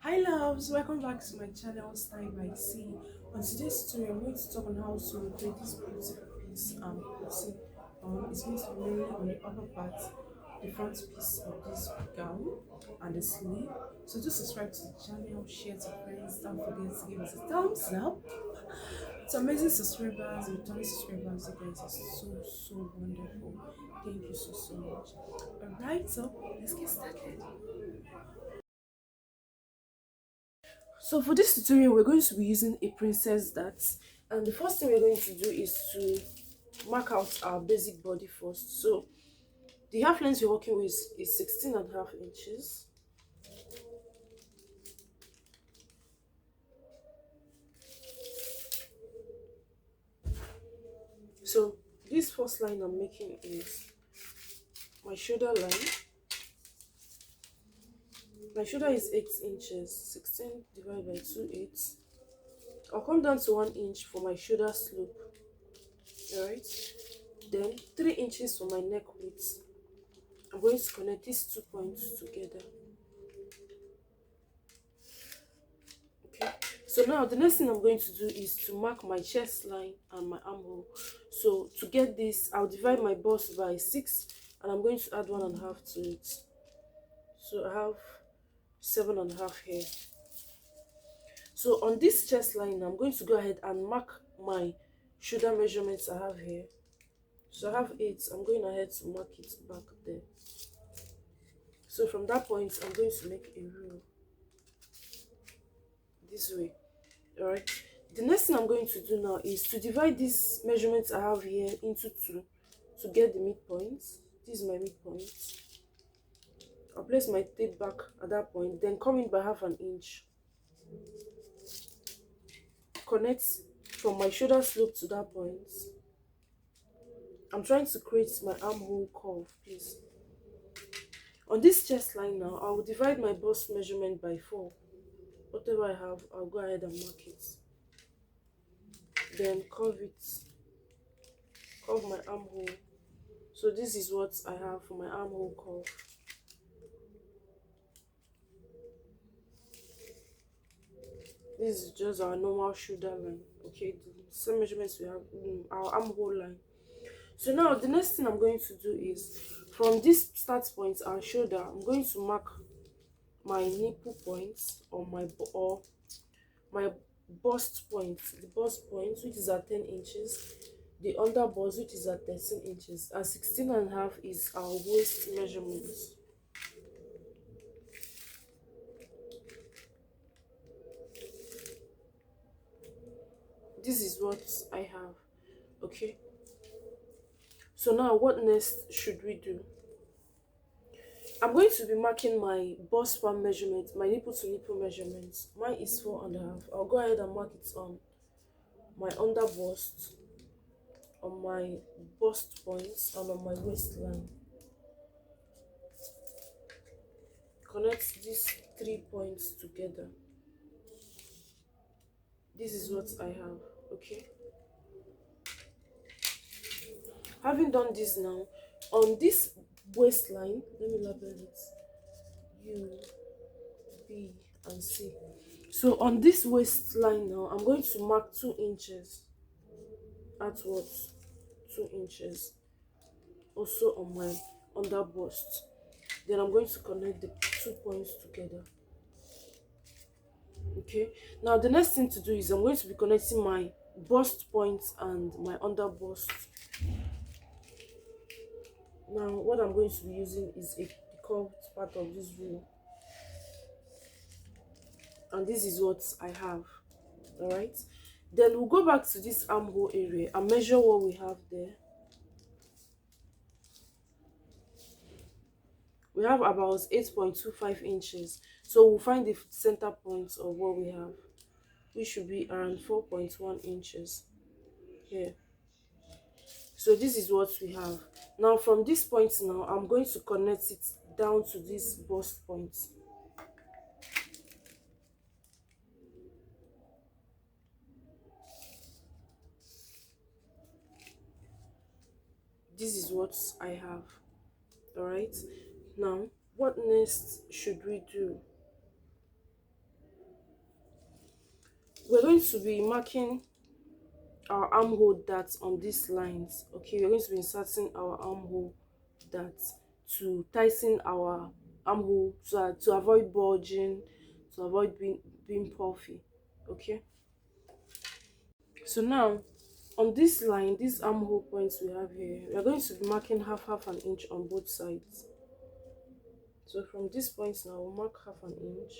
Hi loves, welcome back to my channel Style by C. On today's tutorial, I'm going to talk on how to rotate this beautiful piece putting on. It's going to be mainly on the upper part, the front piece of this gown and the sleeve. So do subscribe to the channel, share to friends, don't forget to give us a thumbs up. It's amazing subscribers, returning subscribers, you guys are so wonderful. Thank you so much. Alright, so let's get started. So for this tutorial, we're going to be using a princess dart, and the first thing we're going to do is to mark out our basic body first. So the half length we're working with is 16.5 inches. So this first line I'm making is my shoulder line. My shoulder is 8 inches. 16 divided by 2 8. I'll come down to 1 inch for my shoulder slope. Alright, then 3 inches for my neck width. I'm going to connect these 2 points together. Okay, so now the next thing I'm going to do is to mark my chest line and my armhole. So to get this, I'll divide my bust by 6 and I'm going to add 1.5 to it. So I have 7.5 here. So on this chest line, I'm going to go ahead and mark my shoulder measurements I have here. So I have 8. I'm going ahead to mark it back there. So from that point, I'm going to make a rule this way. Alright, the next thing I'm going to do now is to divide these measurements I have here into 2 to get the midpoint. This is my midpoint. I'll place my tape back at that point, then come in by half an inch. Connect from my shoulder slope to that point. I'm trying to create my armhole curve, please. On this chest line now, I will divide my bust measurement by 4. Whatever I have, I'll go ahead and mark it. Then curve it. Curve my armhole. So this is what I have for my armhole curve. This is just our normal shoulder line. Okay, the same measurements we have in our armhole line. So now the next thing I'm going to do is from this start point, our shoulder, I'm going to mark my nipple points or my bust point, the bust point which is at 10 inches, the under bust which is at 13 inches, and 16.5 is our waist measurement. This is what I have. Okay, so now what next should we do? I'm going to be marking my bust span measurement, my nipple to nipple measurement. Mine is 4.5. I'll go ahead and mark it on my under bust, on my bust points, and on my waistline. Connect these 3 points together. This is what I have. Okay, having done this now, on this waistline, let me label it U, B, and C. So on this waistline now, I'm going to mark 2 inches outwards, 2 inches also on my under bust. Then I'm going to connect the 2 points together. Okay, now the next thing to do is I'm going to be connecting my bust points and my under bust. Now what I'm going to be using is a curved part of this rule, and this is what I have. All right, then we'll go back to this armhole area and measure what we have there. We have about 8.25 inches, so we'll find the center point of what we have, which should be around 4.1 inches here. So this is what we have. Now from this point now, I'm going to connect it down to this bust point. This is what I have. All right, now what next should we do? we're going to be marking our armhole dart on these lines. Okay, we're going to be inserting our armhole dart to tighten our armhole to avoid bulging, to avoid being puffy. Okay, so now on this line, these armhole points we have here, we are going to be marking half an inch on both sides. So from this point now, we'll mark half an inch,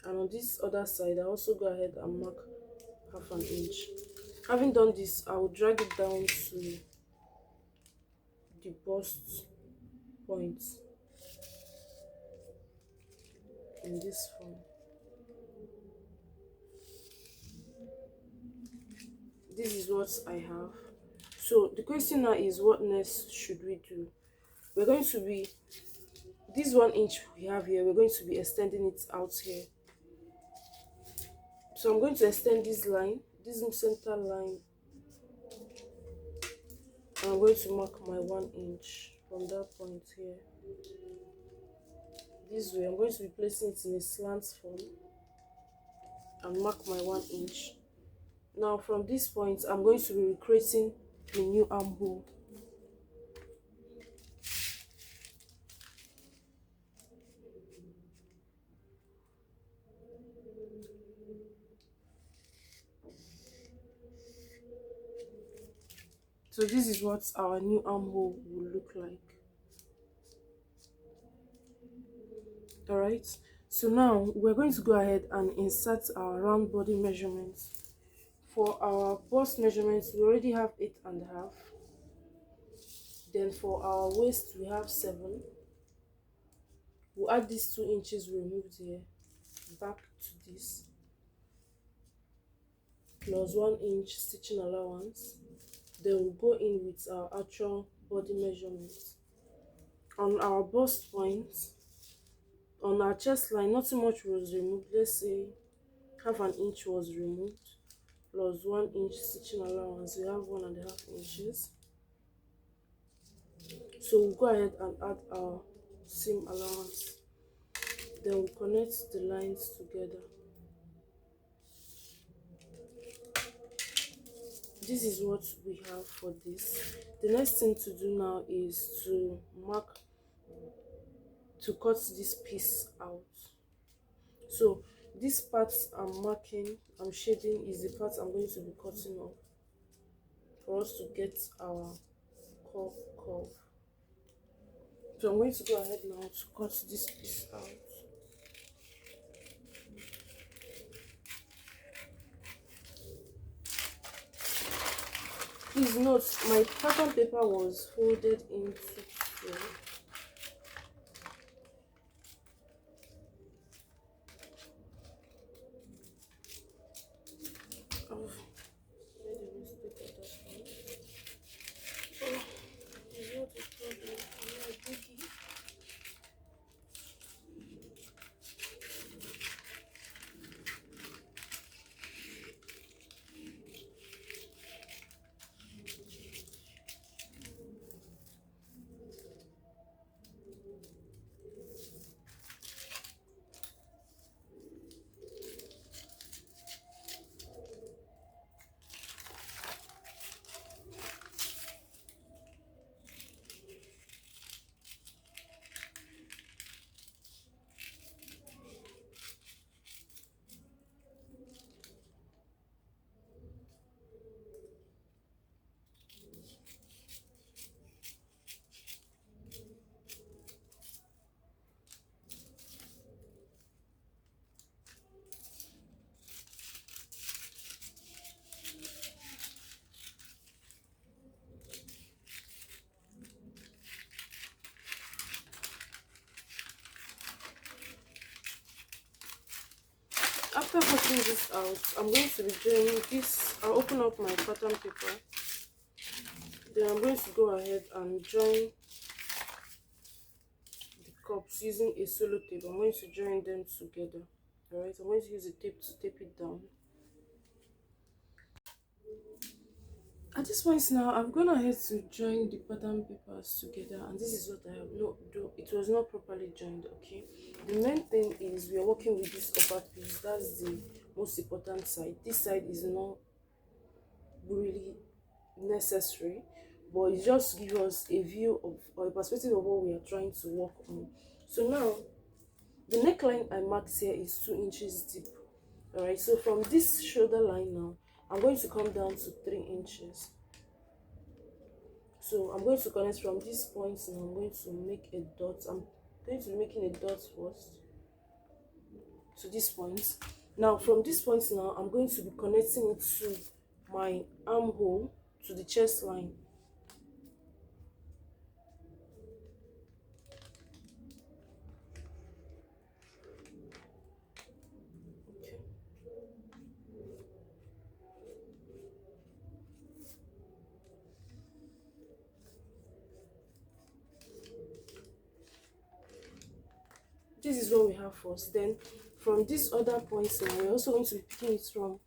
and on this other side I also go ahead and mark half an inch. Having done this, I will drag it down to the bust point in this form. This is what I have. So the question now is, what next should we do? We're going to be, this 1 inch we have here, we're going to be extending it out here. So I'm going to extend this line, this center line, and I'm going to mark my 1 inch from that point here. This way, I'm going to be placing it in a slant form and mark my 1 inch. Now from this point, I'm going to be recreating a new armhole. So this is what our new armhole will look like. Alright, so now we're going to go ahead and insert our round body measurements. For our bust measurements, we already have 8.5. Then for our waist, we have 7. We'll add these 2 inches we removed here back to this, plus 1 inch stitching allowance. Then we'll go in with our actual body measurements. On our bust point, on our chest line, nothing much was removed. Let's say half an inch was removed, plus 1 inch stitching allowance. We have 1.5 inches. So we'll go ahead and add our seam allowance. Then we'll connect the lines together. This is what we have for this. The next thing to do now is to cut this piece out. So this part I'm shading is the part I'm going to be cutting off for us to get our curve. So I'm going to go ahead now to cut this piece out. Please note, my pattern paper was folded into two. Oh, made a mistake at that point. Oh, it's not a problem. I'm not a biggie. After cutting this out, I'm going to be joining this. I'll open up my pattern paper. Then I'm going to go ahead and join the cups using a solo tape. I'm going to join them together. Alright, I'm going to use a tape to tape it down. At this point now, I've gone ahead to join the pattern papers together, and this is what I have not do. It was not properly joined. Okay, the main thing is we are working with this upper piece. That's the most important side. This side is not really necessary, but it just gives us a view of or a perspective of what we are trying to work on. So now the neckline I marked here is 2 inches deep. All right, so from this shoulder line now, I'm going to come down to 3 inches. So I'm going to connect from this point and I'm going to make a dot. I'm going to be making a dot first to this point. Now from this point now, I'm going to be connecting it to my armhole, to the chest line. Okay. This is what we have first. Then from this other point now, we're also going to be picking it from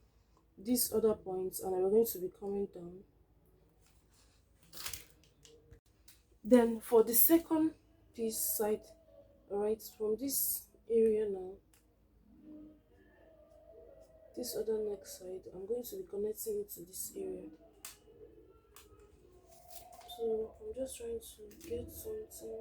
this other point and we're going to be coming down. Then for the second piece side, all right, from this area now, this other neck side, I'm going to be connecting it to this area. So I'm just trying to get something.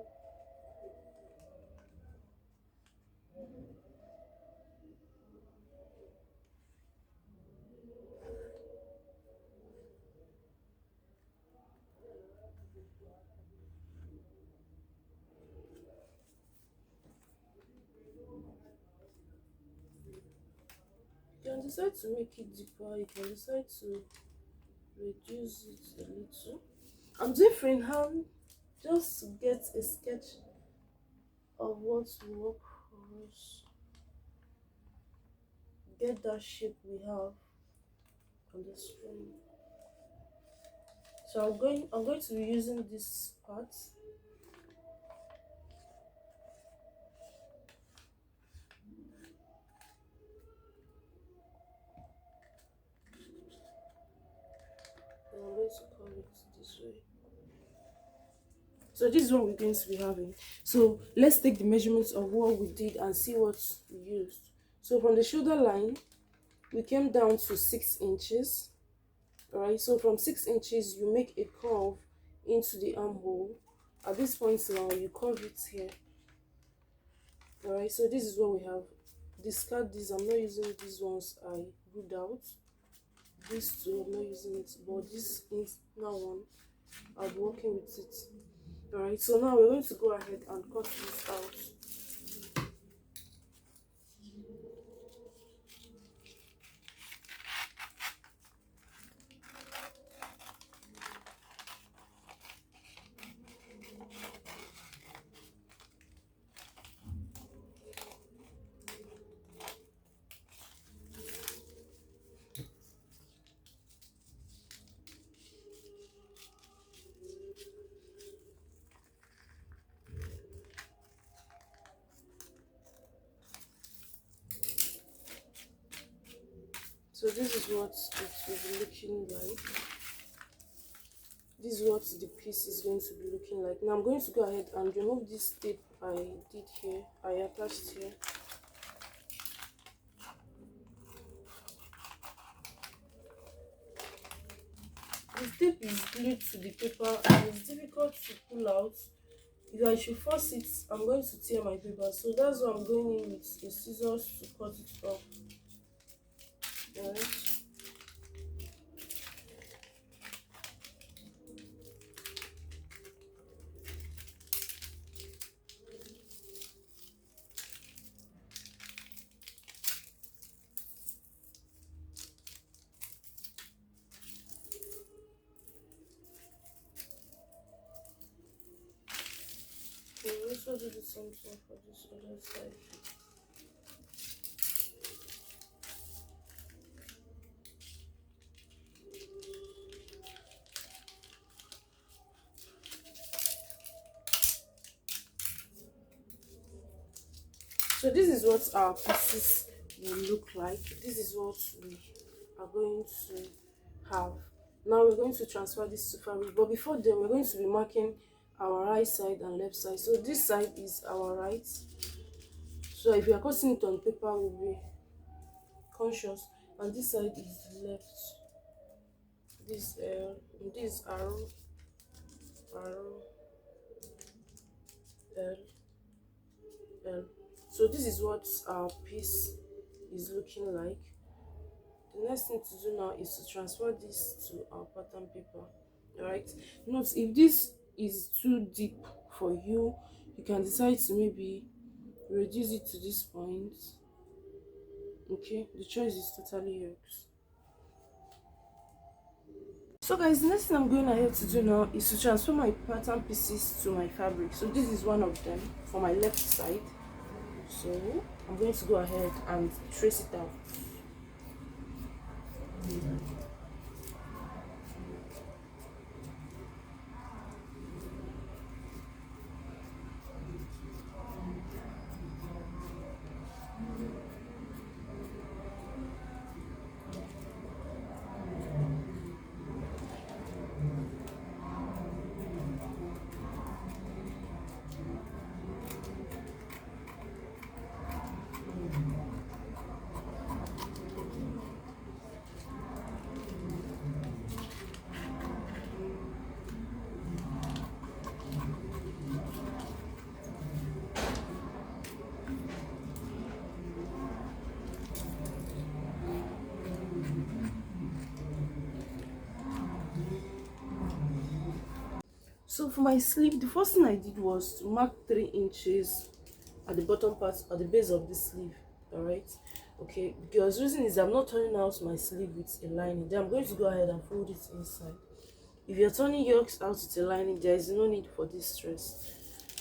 You can decide to make it deeper, you can decide to reduce it a little. I'm doing freehand just to get a sketch of what will work for us. Get that shape we have on the screen. So I'm going to be using this part. And I'm going to curve it this way. So this is what we're going to be having. So let's take the measurements of what we did and see what we used. So from the shoulder line, we came down to 6 inches. Alright, so from 6 inches, you make a curve into the armhole. At this point now, you curve it here. Alright, so this is what we have. Discard this. I'm not using these ones I glued out. These two, I'm not using it, but this is now one. I'll be working with it. Alright, so now we're going to go ahead and cut this out. So this is what it will be looking like. This is what the piece is going to be looking like. Now I'm going to go ahead and remove this tape I did here, I attached here. The tape is glued to the paper and it's difficult to pull out. If I should force it, I'm going to tear my paper. So that's why I'm going in with a scissors to cut it off. Alright. We also do the same thing for this other side. So this is what our pieces will look like. This is what we are going to have. Now we're going to transfer this to fabric, but before then we're going to be marking our right side and left side. So this side is our right, so if you are cutting it on paper we'll be conscious, and this side is left. This this arrow, arrow, L, L. So this is what our piece is looking like. The next thing to do now is to transfer this to our pattern paper. All right, note if this is too deep for you, you can decide to maybe reduce it to this point. Okay, the choice is totally yours. So guys, the next thing I'm going ahead to do now is to transfer my pattern pieces to my fabric. So this is one of them for my left side. So I'm going to go ahead and trace it out. So for my sleeve, the first thing I did was to mark 3 inches at the bottom part, at the base of the sleeve. All right, okay, because the reason is I'm not turning out my sleeve with a lining. Then I'm going to go ahead and fold it inside. If you're turning yours out with a lining, there is no need for this stress.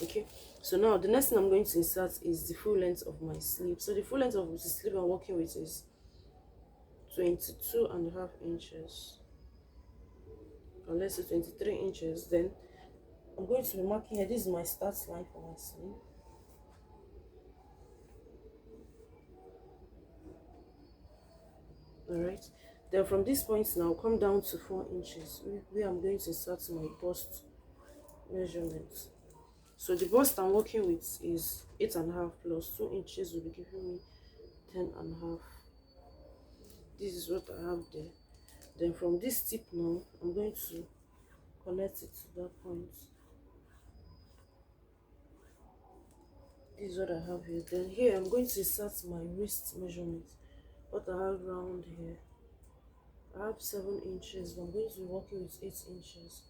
Okay, so now the next thing I'm going to insert is the full length of my sleeve. So the full length of the sleeve I'm working with is 22.5 inches, or let's say 23 inches. Then I'm going to be marking here. This is my start line for my sleeve. Alright, then from this point now come down to 4 inches where I'm going to insert my bust measurement. So the bust I'm working with is 8.5 plus 2 inches will be giving me 10.5. This is what I have there. Then from this tip now I'm going to connect it to that point. This is what I have here. Then here I'm going to insert my waist measurement, what I have round here. I have 7 inches, but I'm going to be working with 8 inches.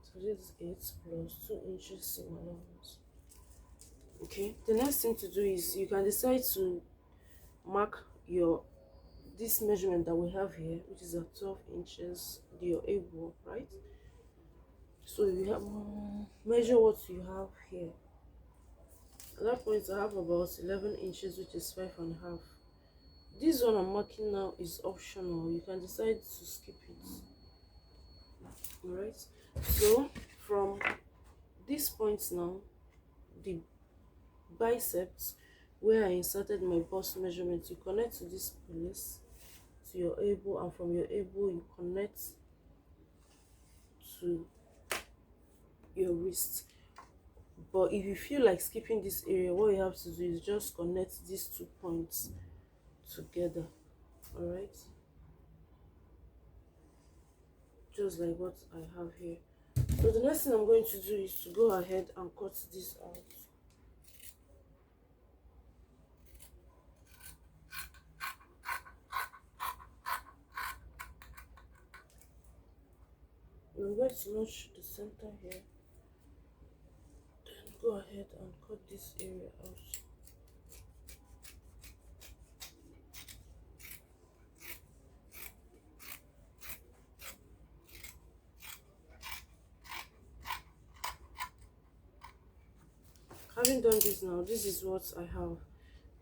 So this is 8 plus 2 inches seam allowance. Okay, the next thing to do is you can decide to mark your this measurement that we have here, which is at 12 inches, your elbow, right? So you have measure what you have here. At that point I have about 11 inches, which is 5.5. This one I'm marking now is optional. You can decide to skip it. Alright, so from this point now, the biceps where I inserted my bust measurement, you connect to this place, to your elbow, and from your elbow you connect to your wrist. But if you feel like skipping this area, what you have to do is just connect these 2 points together. All right, just like what I have here. So the next thing I'm going to do is to go ahead and cut this out. I'm going to notch the center here, then go ahead and cut this area out. Having done this now, this is what I have.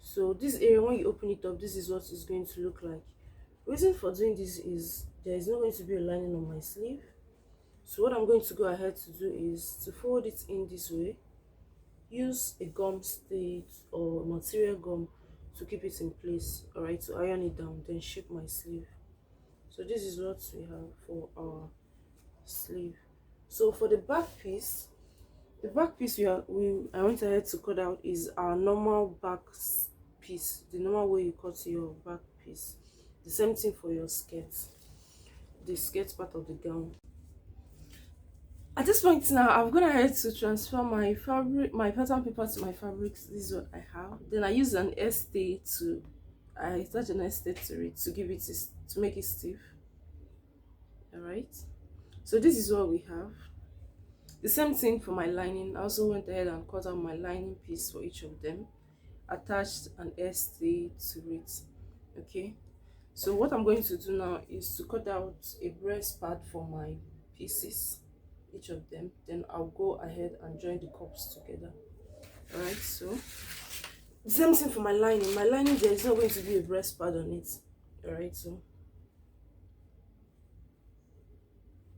So this area, when you open it up, this is what it's going to look like. Reason for doing this is there is not going to be a lining on my sleeve. So what I'm going to go ahead to do is to fold it in this way. Use a gum state or material gum to keep it in place. Alright, to iron it down, then shape my sleeve. So this is what we have for our sleeve. So for the back piece, I went ahead to cut out is our normal back piece, the normal way you cut your back piece. The same thing for your skirt, the skirt part of the gown. At this point now, I'm gonna ahead to transfer my fabric, my pattern paper to my fabrics. This is what I have. Then I use an I attach an stay to it to give it to make it stiff. All right. So this is what we have. The same thing for my lining. I also went ahead and cut out my lining piece for each of them, attached an stay to it. Okay. So what I'm going to do now is to cut out a breast pad for my pieces, each of them. Then I'll go ahead and join the cups together. All right. So the same thing for my lining. My lining, there is not going to be a breast pad on it. All right. So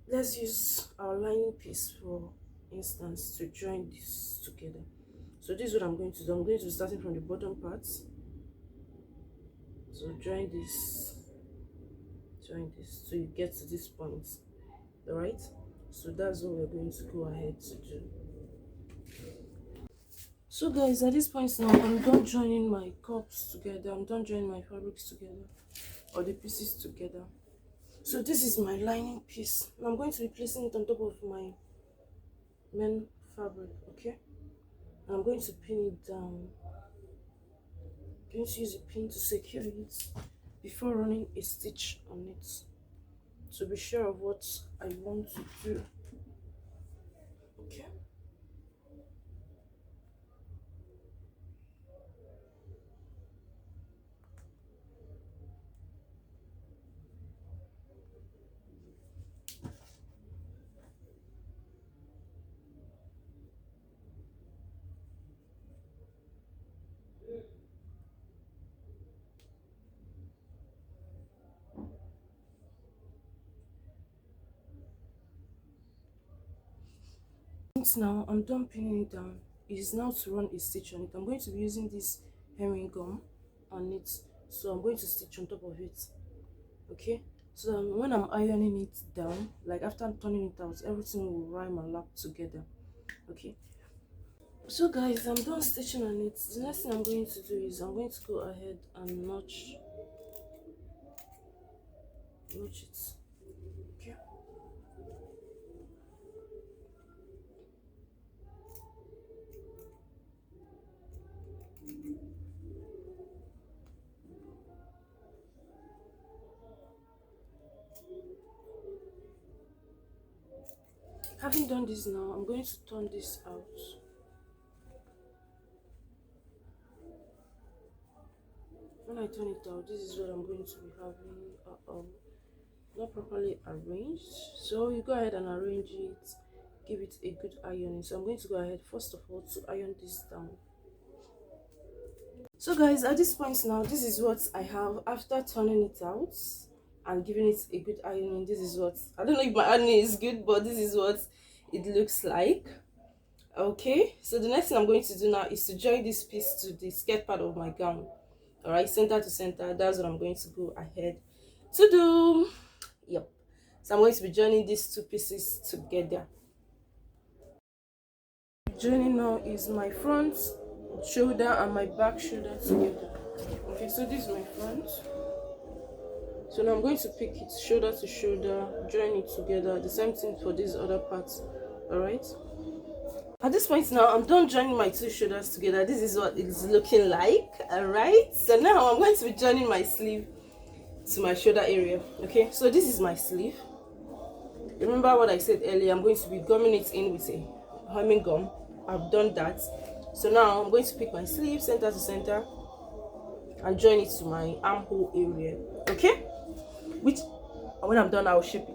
let's use our lining piece for instance to join this together. So this is what I'm going to do. I'm going to be starting from the bottom part. So join this so you get to this point. All right. So that's what we're going to go ahead to do. So guys, at this point now, I'm done joining my cups together. I'm done joining my fabrics together, or the pieces together. So this is my lining piece, and I'm going to be placing it on top of my main fabric. Okay, and I'm going to pin it down. I'm going to use a pin to secure it before running a stitch on it, to be sure of what I want to do. Okay. Now I'm done pinning it down. It is now to run a stitch on it. I'm going to be using this hemming gum on it, so I'm going to stitch on top of it. Okay, so when I'm ironing it down, like after turning it out, everything will rhyme and lap together. Okay, so guys, I'm done stitching on it. The next thing I'm going to do is I'm going to go ahead and notch it. Okay. Having done this now, I'm going to turn this out. When I turn it out, this is what I'm going to be having. Not properly arranged, so you go ahead and arrange it, give it a good ironing. So I'm going to go ahead first of all to iron this down. So guys, at this point now, this is what I have after turning it out and giving it a good ironing. This is what, I don't know if my ironing is good, but this is what it looks like. Okay, so the next thing I'm going to do now is to join this piece to the skirt part of my gown. All right, center to center. That's what I'm going to go ahead to do. Yep, so I'm going to be joining these two pieces together. Joining now is my front shoulder and my back shoulder together. Okay, so this is my front. So now I'm going to pick it shoulder to shoulder, join it together. The same thing for these other parts. All right, at this point now, I'm done joining my two shoulders together. This is what it's looking like. All right, so now I'm going to be joining my sleeve to my shoulder area. Okay, so this is my sleeve. Remember what I said earlier, I'm going to be gumming it in with a hemming gum. I've done that. So now I'm going to pick my sleeve center to center and join it to my armhole area. Okay, which when I'm done, I'll shape it.